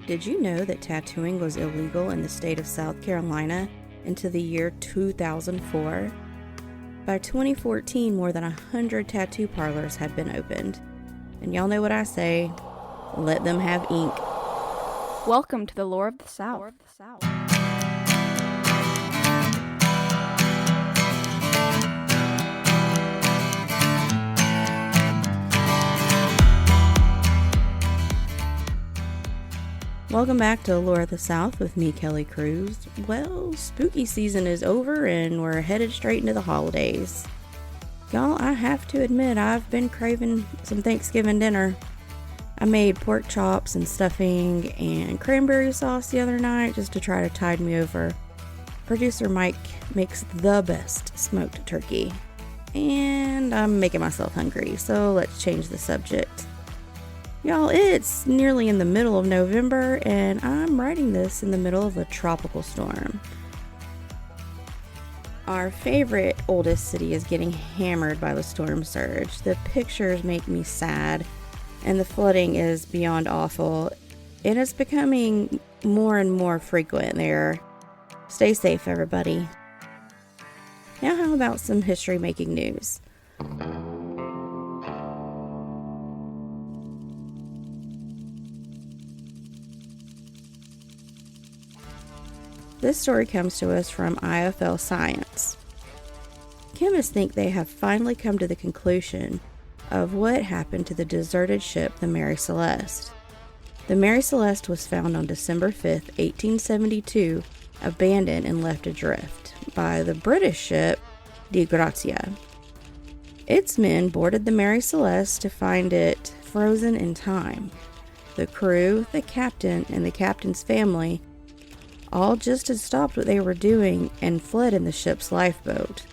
Did you know that tattooing was illegal in the state of South Carolina into the year 2004? By 2014, more than 100 tattoo parlors had been opened. And y'all know what I say, let them have ink. Welcome to the Lore of the South. Welcome back to Lore of the South with me, Kelly Cruz. Well, spooky season is over and we're headed straight into the holidays. Y'all, I have to admit, I've been craving some Thanksgiving dinner. I made pork chops and stuffing and cranberry sauce the other night just to try to tide me over. Producer Mike makes the best smoked turkey. And I'm making myself hungry, so let's change the subject. Y'all, it's nearly in the middle of November, and I'm writing this in the middle of a tropical storm. Our favorite oldest city is getting hammered by the storm surge. The pictures make me sad, and the flooding is beyond awful. It is becoming more and more frequent there. Stay safe, everybody. Now, how about some history-making news? This story comes to us from IFL Science. Chemists think they have finally come to the conclusion of what happened to the deserted ship, the Mary Celeste. The Mary Celeste was found on December 5th, 1872, abandoned and left adrift by the British ship Di Grazia. Its men boarded the Mary Celeste to find it frozen in time. The crew, the captain, and the captain's family all just had stopped what they were doing and fled in the ship's lifeboat.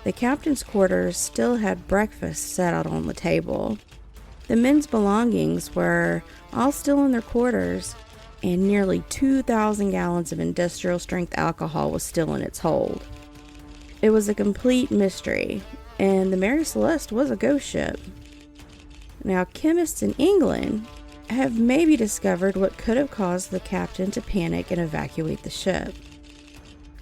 The captain's quarters still had breakfast set out on the table. The men's belongings were all still in their quarters, and nearly 2,000 gallons of industrial-strength alcohol was still in its hold. It was a complete mystery, and the Mary Celeste was a ghost ship. Now, chemists in England have maybe discovered what could have caused the captain to panic and evacuate the ship.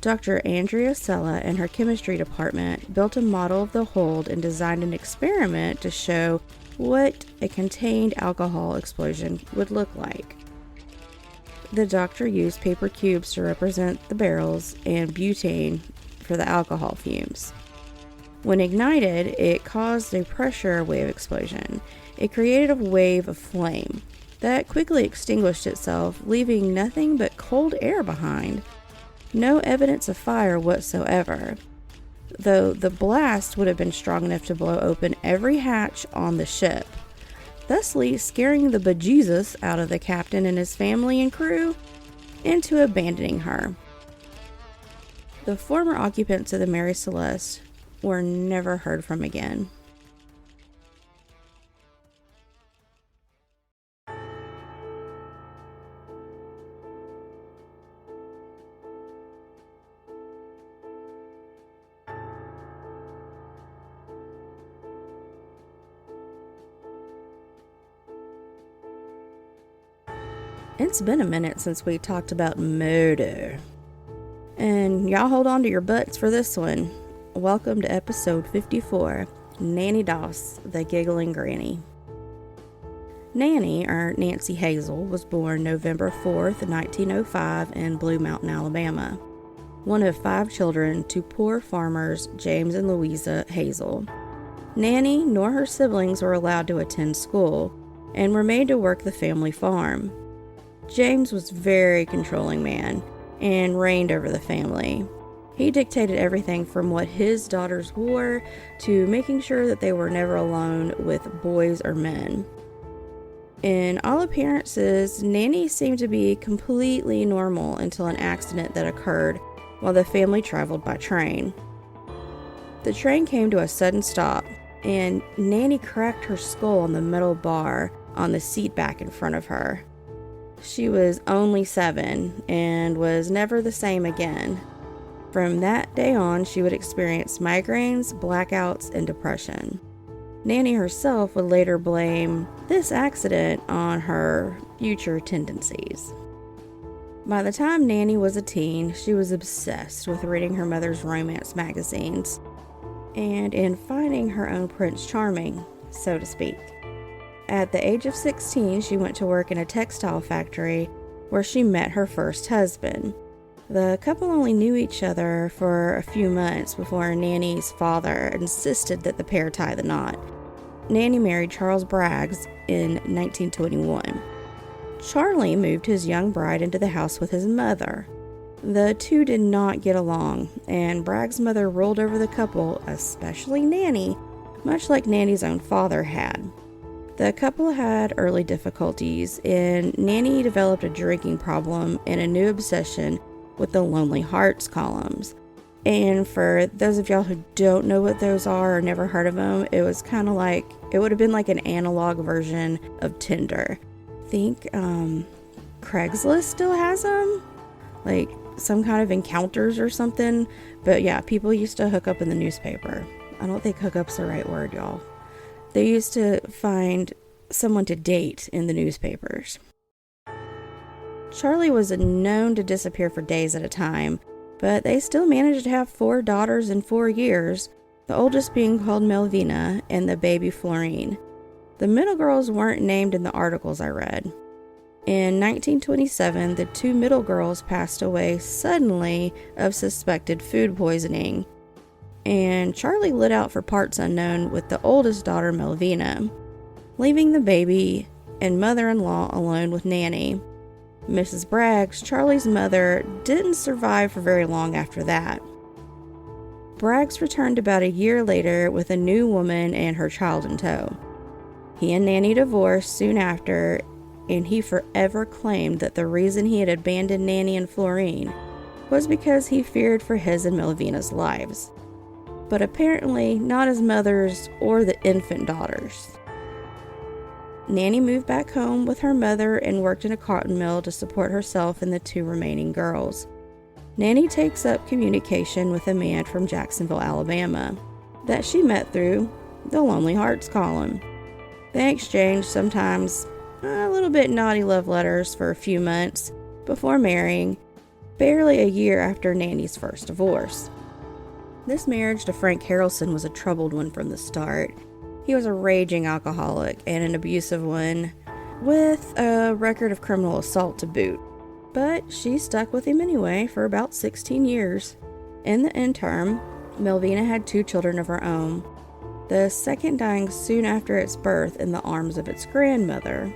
Dr. Andrea Sella and her chemistry department built a model of the hold and designed an experiment to show what a contained alcohol explosion would look like. The doctor used paper cubes to represent the barrels and butane for the alcohol fumes. When ignited, it caused a pressure wave explosion. It created a wave of flame that quickly extinguished itself, leaving nothing but cold air behind. No evidence of fire whatsoever, though the blast would have been strong enough to blow open every hatch on the ship, thusly scaring the bejesus out of the captain and his family and crew into abandoning her. The former occupants of the Mary Celeste were never heard from again. It's been a minute since we talked about murder. And y'all hold on to your butts for this one. Welcome to episode 54, Nannie Doss, the Giggling Granny. Nannie, or Nancy Hazel, was born November 4th, 1905 in Blue Mountain, Alabama. One of 5 children to poor farmers James and Louisa Hazel. Nannie nor her siblings were allowed to attend school and were made to work the family farm. James was a very controlling man and reigned over the family. He dictated everything from what his daughters wore to making sure that they were never alone with boys or men. In all appearances, Nannie seemed to be completely normal until an accident that occurred while the family traveled by train. The train came to a sudden stop, and Nannie cracked her skull on the metal bar on the seat back in front of her. She was only 7 and was never the same again. From that day on, she would experience migraines, blackouts, and depression. Nannie herself would later blame this accident on her, future tendencies. By the time Nannie was a teen, she was obsessed with reading her mother's romance magazines and in finding her own Prince Charming, so to speak. At the age of 16, she went to work in a textile factory where she met her first husband. The couple only knew each other for a few months before Nannie's father insisted that the pair tie the knot. Nannie married Charles Braggs in 1921. Charlie moved his young bride into the house with his mother. The two did not get along, and Bragg's mother ruled over the couple, especially Nannie, much like Nannie's own father had. The couple had early difficulties, and Nannie developed a drinking problem and a new obsession with the Lonely Hearts columns. And for those of y'all who don't know what those are or never heard of them, it was kind of like, it would have been like an analog version of Tinder. I think Craigslist still has them, like some kind of encounters or something. But yeah, people used to hook up in the newspaper. I don't think hookup's the right word, y'all. They used to find someone to date in the newspapers. Charlie was known to disappear for days at a time, but they still managed to have 4 daughters in 4 years, the oldest being called Melvina and the baby Florine. The middle girls weren't named in the articles I read. In 1927, the 2 middle girls passed away suddenly of suspected food poisoning, and Charlie lit out for parts unknown with the oldest daughter, Melvina, leaving the baby and mother-in-law alone with Nannie. Mrs. Braggs, Charlie's mother, didn't survive for very long after that. Braggs returned about a year later with a new woman and her child in tow. He and Nannie divorced soon after, and he forever claimed that the reason he had abandoned Nannie and Florine was because he feared for his and Melvina's lives. But apparently not his mother's or the infant daughter's. Nannie moved back home with her mother and worked in a cotton mill to support herself and the 2 remaining girls. Nannie takes up communication with a man from Jacksonville, Alabama, that she met through the Lonely Hearts column. They exchanged sometimes a little bit naughty love letters for a few months before marrying, barely a year after Nannie's first divorce. This marriage to Frank Harrelson was a troubled one from the start. He was a raging alcoholic and an abusive one, with a record of criminal assault to boot. But she stuck with him anyway for about 16 years. In the interim, Melvina had 2 children of her own, the second dying soon after its birth in the arms of its grandmother.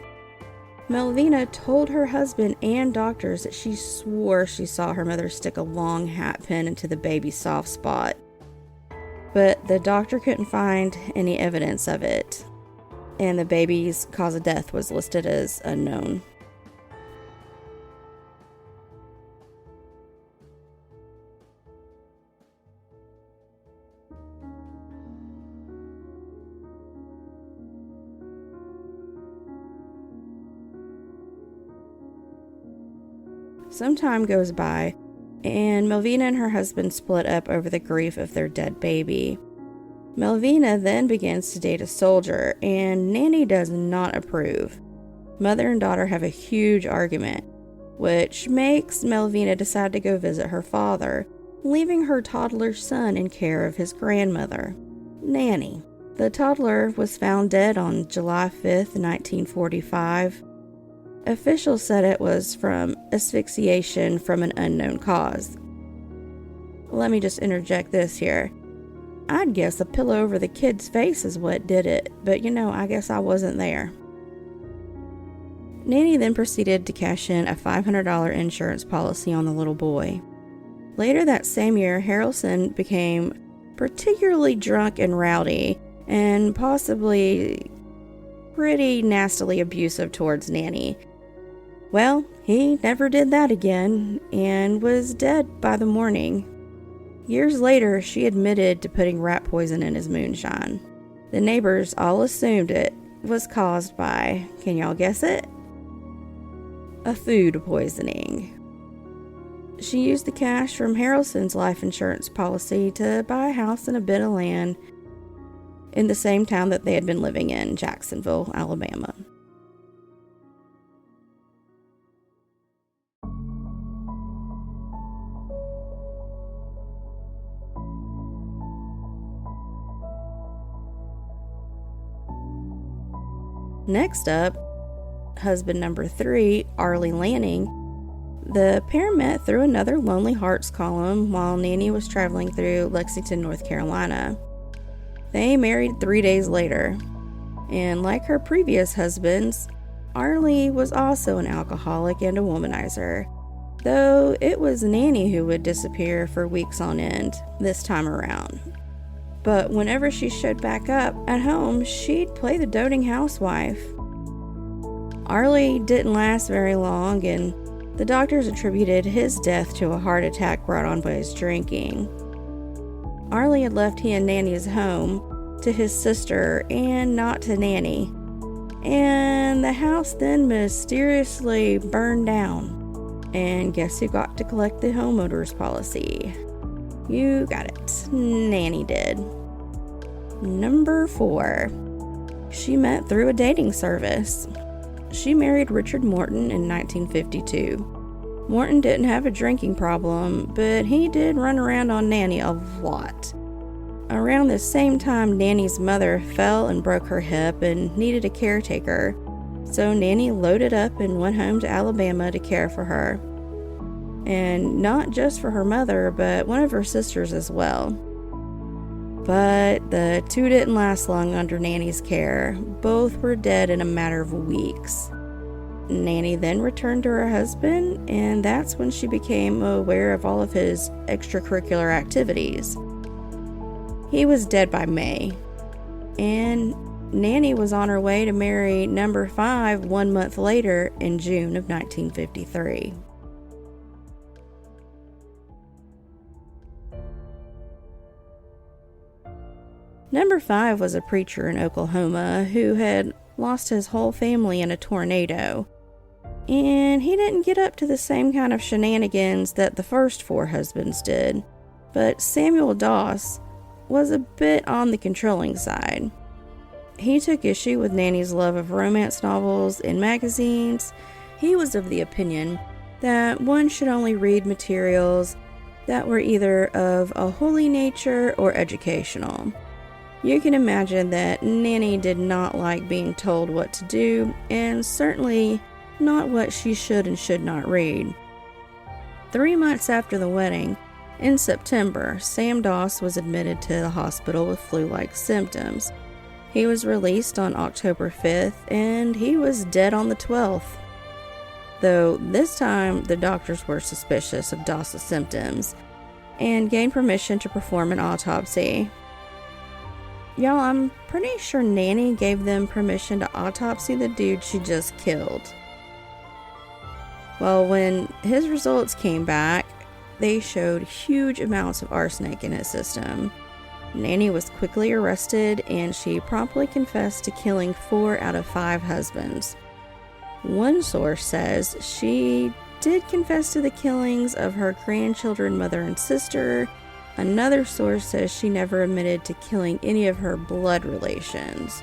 Melvina told her husband and doctors that she swore she saw her mother stick a long hat pin into the baby's soft spot. But the doctor couldn't find any evidence of it, and the baby's cause of death was listed as unknown. Some time goes by, and Melvina and her husband split up over the grief of their dead baby. Melvina then begins to date a soldier, and Nannie does not approve. Mother and daughter have a huge argument, which makes Melvina decide to go visit her father, leaving her toddler son in care of his grandmother, Nannie. The toddler was found dead on July 5th, 1945. Officials said it was from asphyxiation from an unknown cause. Let me just interject this here. I'd guess a pillow over the kid's face is what did it, but I guess I wasn't there. Nannie then proceeded to cash in a $500 insurance policy on the little boy. Later that same year, Harrelson became particularly drunk and rowdy, and possibly pretty nastily abusive towards Nannie. Well, he never did that again, and was dead by the morning. Years later, she admitted to putting rat poison in his moonshine. The neighbors all assumed it was caused by, can y'all guess it? A food poisoning. She used the cash from Harrelson's life insurance policy to buy a house and a bit of land in the same town that they had been living in, Jacksonville, Alabama. Next up, husband number 3, Arlie Lanning. The pair met through another Lonely Hearts column while Nannie was traveling through Lexington, North Carolina. They married 3 days later, and like her previous husbands, Arlie was also an alcoholic and a womanizer, though it was Nannie who would disappear for weeks on end this time around. But whenever she showed back up at home, she'd play the doting housewife. Arlie didn't last very long, and the doctors attributed his death to a heart attack brought on by his drinking. Arlie had left he and Nannie's home to his sister and not to Nannie, and the house then mysteriously burned down. And guess who got to collect the homeowner's policy? You got it. Nannie did. Number 4. She met through a dating service. She married Richard Morton in 1952. Morton didn't have a drinking problem, but he did run around on Nannie a lot. Around the same time, Nannie's mother fell and broke her hip and needed a caretaker, so Nannie loaded up and went home to Alabama to care for her. And not just for her mother, but one of her sisters as well. But the two didn't last long under Nannie's care. Both were dead in a matter of weeks. Nannie then returned to her husband, and that's when she became aware of all of his extracurricular activities. He was dead by May, and Nannie was on her way to marry number 5 1 month later in June of 1953. Number 5 was a preacher in Oklahoma who had lost his whole family in a tornado, and he didn't get up to the same kind of shenanigans that the first 4 husbands did, but Samuel Doss was a bit on the controlling side. He took issue with Nannie's love of romance novels and magazines. He was of the opinion that one should only read materials that were either of a holy nature or educational. You can imagine that Nannie did not like being told what to do, and certainly not what she should and should not read. 3 months after the wedding, in September, Sam Doss was admitted to the hospital with flu-like symptoms. He was released on October 5th, and he was dead on the 12th. Though this time, the doctors were suspicious of Doss's symptoms and gained permission to perform an autopsy. Y'all, I'm pretty sure Nannie gave them permission to autopsy the dude she just killed. Well, when his results came back, they showed huge amounts of arsenic in his system. Nannie was quickly arrested, and she promptly confessed to killing 4 out of 5 husbands. One source says she did confess to the killings of her grandchildren, mother, and sister. Another source says she never admitted to killing any of her blood relations.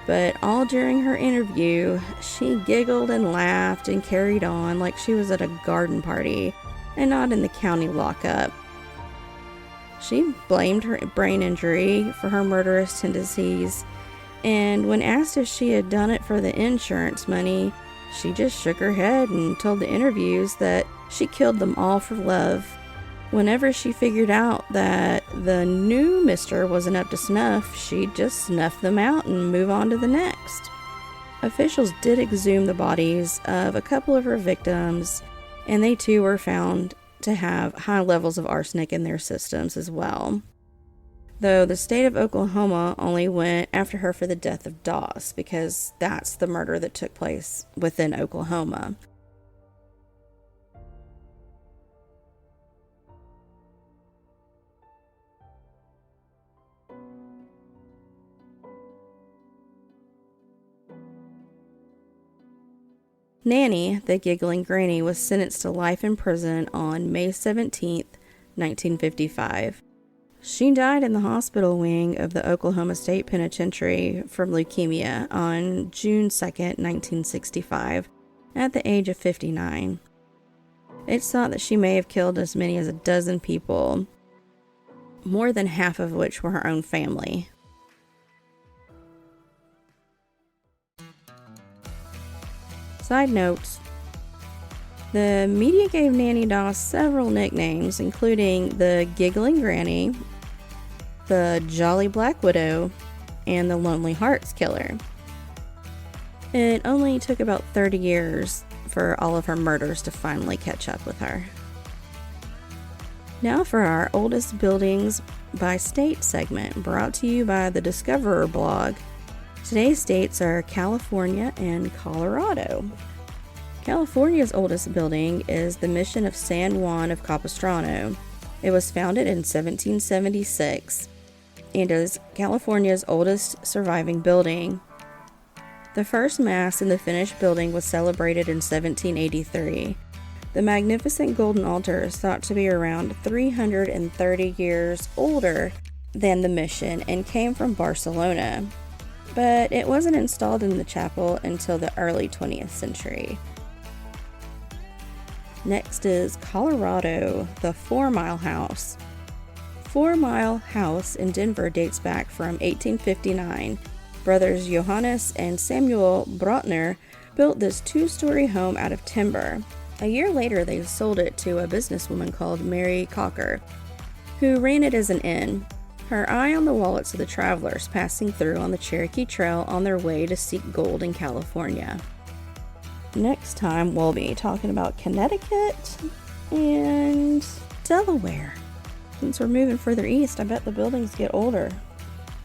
But all during her interview, she giggled and laughed and carried on like she was at a garden party and not in the county lockup. She blamed her brain injury for her murderous tendencies, and when asked if she had done it for the insurance money, she just shook her head and told the interviews that she killed them all for love. Whenever she figured out that the new mister wasn't up to snuff, she'd just snuff them out and move on to the next. Officials did exhume the bodies of a couple of her victims, and they too were found to have high levels of arsenic in their systems as well. Though the state of Oklahoma only went after her for the death of Doss, because that's the murder that took place within Oklahoma. Nannie, the Giggling Granny, was sentenced to life in prison on May 17, 1955. She died in the hospital wing of the Oklahoma State Penitentiary from leukemia on June 2, 1965, at the age of 59. It's thought that she may have killed as many as 12 people, more than half of which were her own family. Side notes: the media gave Nannie Doss several nicknames, including the Giggling Granny, the Jolly Black Widow, and the Lonely Hearts Killer. It only took about 30 years for all of her murders to finally catch up with her. Now for our oldest buildings by state segment, brought to you by the Discoverer blog. Today's states are California and Colorado. California's oldest building is the Mission of San Juan of Capistrano. It was founded in 1776 and is California's oldest surviving building. The first Mass in the finished building was celebrated in 1783. The magnificent golden altar is thought to be around 330 years older than the mission and came from Barcelona, but it wasn't installed in the chapel until the early 20th century. Next is Colorado, the 4 Mile House. 4 Mile House in Denver dates back from 1859. Brothers Johannes and Samuel Brotner built this 2-story home out of timber. A year later, they sold it to a businesswoman called Mary Cocker, who ran it as an inn, her eye on the wallets of the travelers passing through on the Cherokee Trail on their way to seek gold in California. Next time, we'll be talking about Connecticut and Delaware. Since we're moving further east, I bet the buildings get older.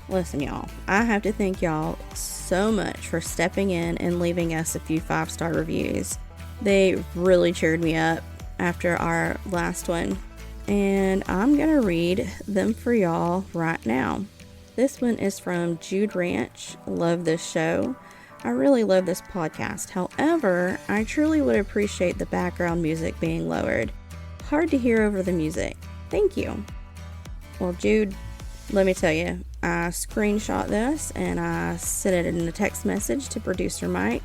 Listen, y'all, I have to thank y'all so much for stepping in and leaving us a few 5-star reviews. They really cheered me up after our last one, and I'm gonna read them for y'all right now. This one is from Jude Ranch. Love this show. I really love this podcast. However, I truly would appreciate the background music being lowered. Hard to hear over the music. Thank you. Well, Jude, let me tell you, I screenshot this and I sent it in a text message to producer Mike.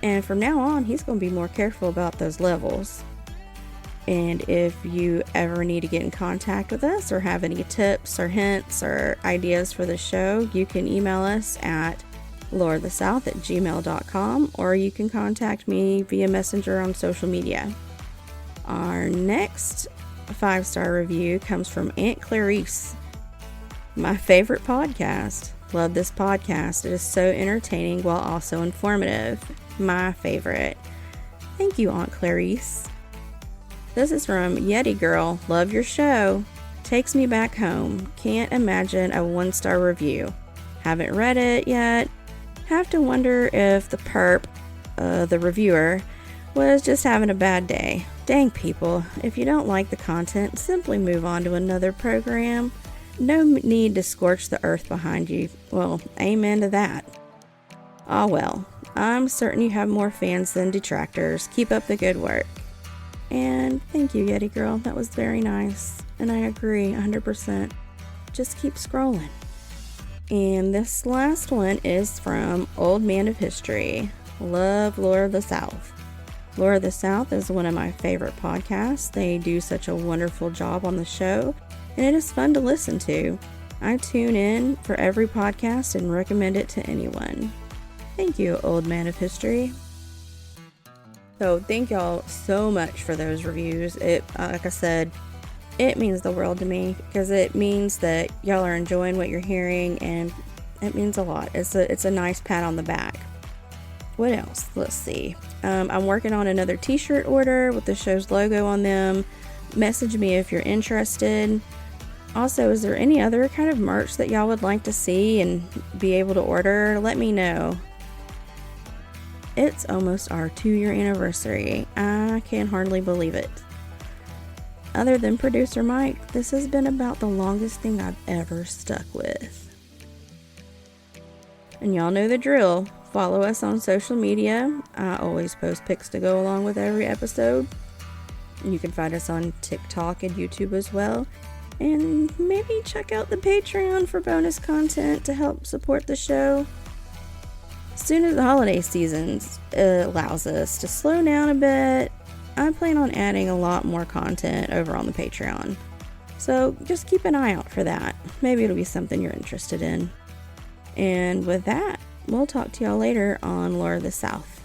And from now on, he's going to be more careful about those levels. And if you ever need to get in contact with us or have any tips or hints or ideas for the show, you can email us at loreofthesouth@gmail.com, or you can contact me via Messenger on social media. Our next 5-star review comes from Aunt Clarice. My favorite podcast. Love this podcast. It is so entertaining while also informative. My favorite. Thank you, Aunt Clarice. This is from Yeti Girl. Love your show. Takes me back home. Can't imagine a 1-star review. Haven't read it yet. Have to wonder if the perp, the reviewer, was just having a bad day. Dang people, if you don't like the content, simply move on to another program. No need to scorch the earth behind you. Well, amen to that. Ah well, I'm certain you have more fans than detractors. Keep up the good work. And thank you, Yeti Girl. That was very nice. And I agree 100%. Just keep scrolling. And this last one is from Old Man of History. Love Lore of the South. Lore of the South is one of my favorite podcasts. They do such a wonderful job on the show, and it is fun to listen to. I tune in for every podcast and recommend it to anyone. Thank you, Old Man of History. So thank y'all so much for those reviews. It, like I said, it means the world to me because it means that y'all are enjoying what you're hearing, and it means a lot. It's a nice pat on the back. What else? Let's see. I'm working on another t-shirt order with the show's logo on them. Message me if you're interested. Also, is there any other kind of merch that y'all would like to see and be able to order? Let me know. It's almost our 2-year anniversary. I can hardly believe it. Other than producer Mike, this has been about the longest thing I've ever stuck with. And y'all know the drill. Follow us on social media. I always post pics to go along with every episode. You can find us on TikTok and YouTube as well. And maybe check out the Patreon for bonus content to help support the show. As soon as the holiday season allows us to slow down a bit, I plan on adding a lot more content over on the Patreon. So just keep an eye out for that. Maybe it'll be something you're interested in. And with that, we'll talk to y'all later on Lore of the South.